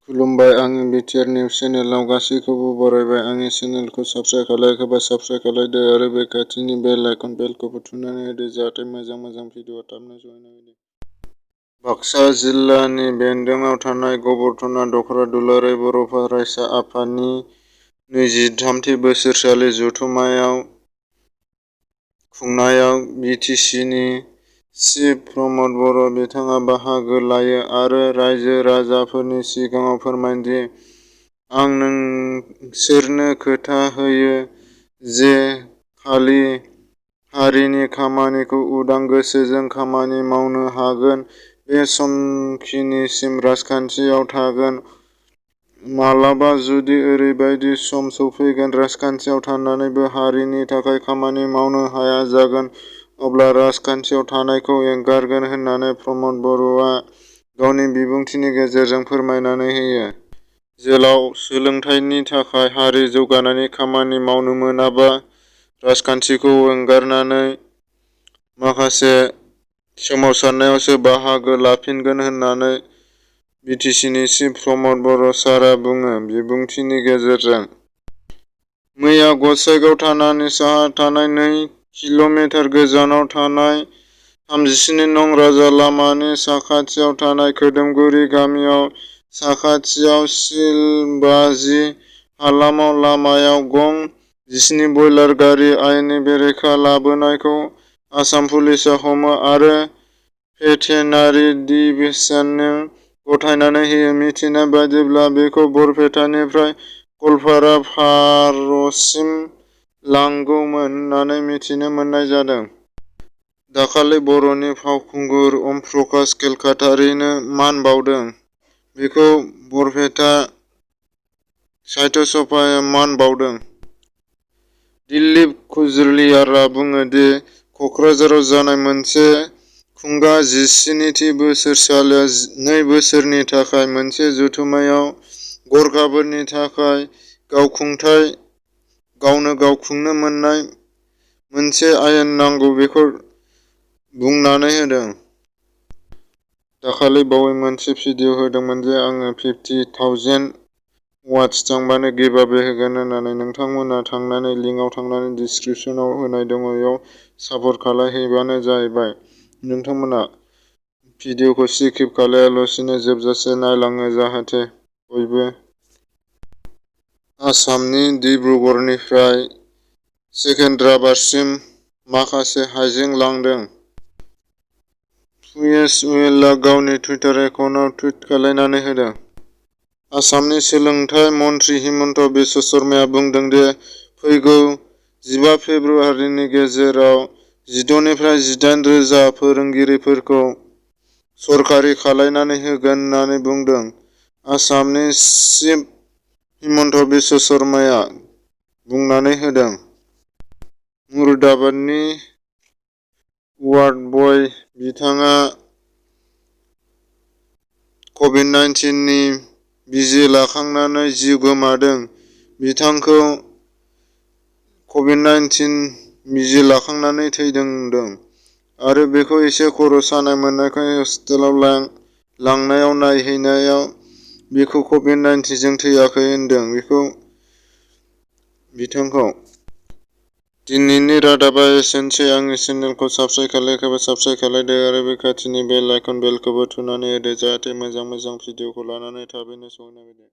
खुलुमबाय, आंनि BTR news चेनेलाव गासैखौबो बरायबाय। आंनि चेनेलखौ साबस्क्राइब खालायाखैबा साबस्क्राइब खालायदो आरो बे खाथिनि बेल आइकन बेलखौबो थुनानै होदो जाहाथे मोजां भिडिअ थाबनो सहैनो हायो। बाक्सा जिल्लानि बेन्दोंआव थानाय गबरथना दख'रा दुलाराय बर' फरायसा आफादनि 23थि बोसोरसालि जथुम्मायाव खुंनायाव बिटिसिनि चिफ प्रमद बर' बिथाङा बाहागो लायो आरो रायजो राजाफोरनि सिगाङाव फोरमायदि आं नोंसोरनो खोथा होयो जे खालि हारिनि खामानिखौ उदां गोसोजों खामानि मावनो हागोन बे समखिनिसिम राजखान्थियाव थागोन। मालाबा जुदि ओरैबायदि सम सफैगोन राजखान्थियाव थानानैबो हारिनि थाखाय खामानि मावनो हाया जागोन अब्ला राजखान्थियाव थानायखौ एंगारगोन होननानै प्रमद बर'आ गावनि बिबुंथिनि गेजेरजों फोरमायनानै होयो। जेराव सोलोंथाइनि थाखाय हारि जौगानायनि खामानि मावनो मोनाबा राजखान्थिखौ एंगारनानै माखासे सोमावसारनायावसो बाहागो लाफिनगोन होननानै बिटिसिनि चिफ प्रमद बर' सारआ बुङो बिबुंथिनि गेजेरजों। मैया गसाइगाव थानानि साहा थानाय 2 किल'मिटार गोजानाव थानाय 37 नं राजा लामानि साखाथियाव थानाय खोदोमगुरि गामियाव साखाथियाव सिलबाजि हालामाव लामायाव गं 17 बयलार गारि आयेननि बेरेखा लाबोनायखौ आसाम पुलिसआ हमो आरो भेटेनारि डिभिजननो गथायनानै होयो। मिथिनाय बादिब्ला बेखौ बरपेटानिफ्राय गलपारा फारसिम लांगौमोन होननानै मिथिनो मोननाय जादों। दाखालि बर'नि फावखुंगुर अम प्रकाश केलकातारिनो मान बाउदों। बेखौ बरपेटा साहित्य सभाया मान बाउदों। दिलीप कुचलियारआ बुङो दि क'क्राझाराव जानाय मोनसे खुंगा 17थि बोसोरसालिया 2 बोसोरनि थाखाय मोनसे जथुम्मायाव गरखाफोरनि थाखाय गावखुंथाय गावनो गाव खुंनो मोननाय मोनसे आयेन नांगौ बेखौ बुंनानै होदों। दाखालि बावै मोनसे भिडिअ होदोंमोन जे आङो 50,000 वाट्स थांबानो गिभअवे होगोन होननानै। नोंथांमोना थांनानै लिंकआव थांनानै डिसक्रिपसनाव होनाय दङ इयाव सापर्ट खालायहैबानो जाबाय। नोंथांमोना भिडिअखौ स्किप खालायालासिनो जोबजासे नायलाङो जाहाथे बयबो। आसामनि डिब्रुगड़निफ्राय सेकेन्द्राबादसिम माखासे हाइजें लांदों। पियुष गोयलआ गावनि टुइटार एकाउन्टआव टुइट खालायनानै होदों। आसामनि सोलोंथाइ मन्थ्रि हिमन्त बिश्व शर्माया बुंदों दि फैगौ 15 फेब्रुआरिनि गेजेराव 16 निफ्राय 18 रोजा फोरोंगिरिफोरखौ सरखारि खालायनानै होगोन होननानै बुंदों। आसामनि चिफ हिमन्त बिश्व शर्माया बुंनानै होदों। मुरादाबादनि वार्ड बय बिथाङा कभिड-19 नि बिजि लाखांनानै जिउ गोमादों। बिथांखौ कभिड-19 बिजि लाखांनानै थैदों आरो बेखौ एसे खर' सानाय मोननायखाय हस्पिटालाव लांनायाव नायहैनायाव बिखौ कभिड-19 जों थैयाखै होनदों बिथांखौ। दिनैनि रादाबा एसेनोसै। आंनि चेनेलखौ साबस्क्राइब खालायाखैबा साबस्क्राइब खालायदो आरो बे खाथिनि बेल आइकन बेलखौबो थुनानै होदो जाहाथे मोजां भिडिअखौ लानानै थाबैनो सहैनो हायो।